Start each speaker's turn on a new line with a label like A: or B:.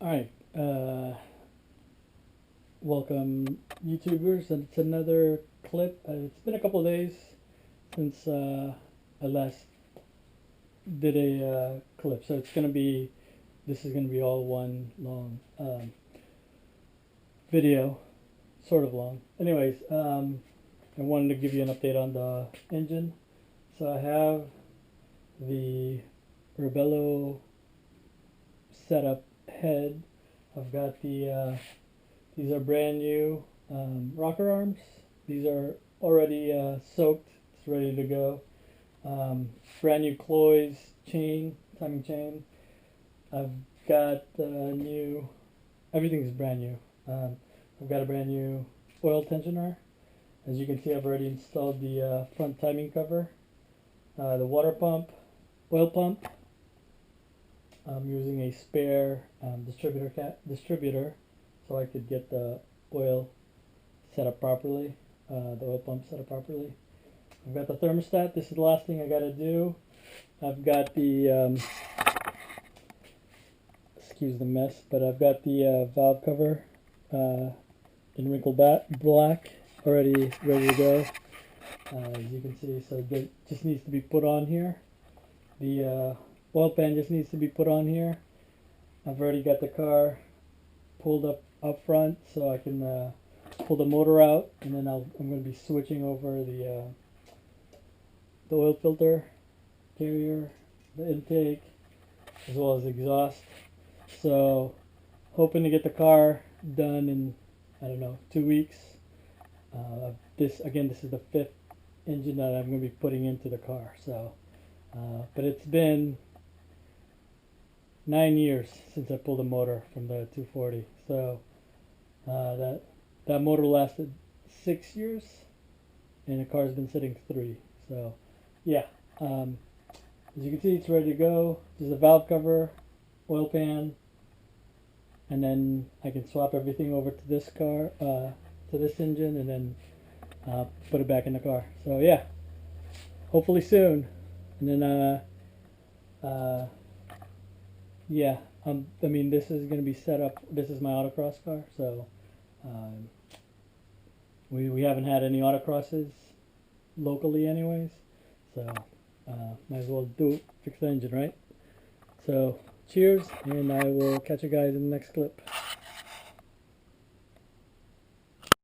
A: Alright, welcome YouTubers, and it's another clip. It's been a couple of days since I last did a clip, so this is gonna be all one long video, sort of long. Anyways, I wanted to give you an update on the engine. So I have the Rebello setup head. I've got the these are brand new rocker arms. These are already soaked. It's ready to go. Brand new cloys chain, timing chain. I've got new. Everything's brand new. I've got a brand new oil tensioner. As you can see, I've already installed the front timing cover, the water pump, oil pump. I'm using a spare distributor so I could get the oil set up properly, the oil pump set up properly. I've got the thermostat. This is the last thing I got to do. I've got the, excuse the mess, but I've got the valve cover in wrinkled black already ready to go. As you can see, so it just needs to be put on here. The oil pan just needs to be put on here. I've already got the car pulled up front so I can pull the motor out, and then I'm going to be switching over the oil filter carrier, the intake, as well as exhaust. So hoping to get the car done in, I don't know, 2 weeks. This is the 5th engine that I'm going to be putting into the car. So but it's been 9 years since I pulled a motor from the 240. So that motor lasted 6 years, and the car's been sitting 3. So yeah, as you can see, it's ready to go. There's a valve cover, oil pan, and then I can swap everything over to this car, to this engine, and then put it back in the car. So yeah, hopefully soon. And then yeah, I mean, this is going to be set up. This is my autocross car, so we haven't had any autocrosses locally anyways, so might as well fix the engine, right? So cheers, and I will catch you guys in the next clip.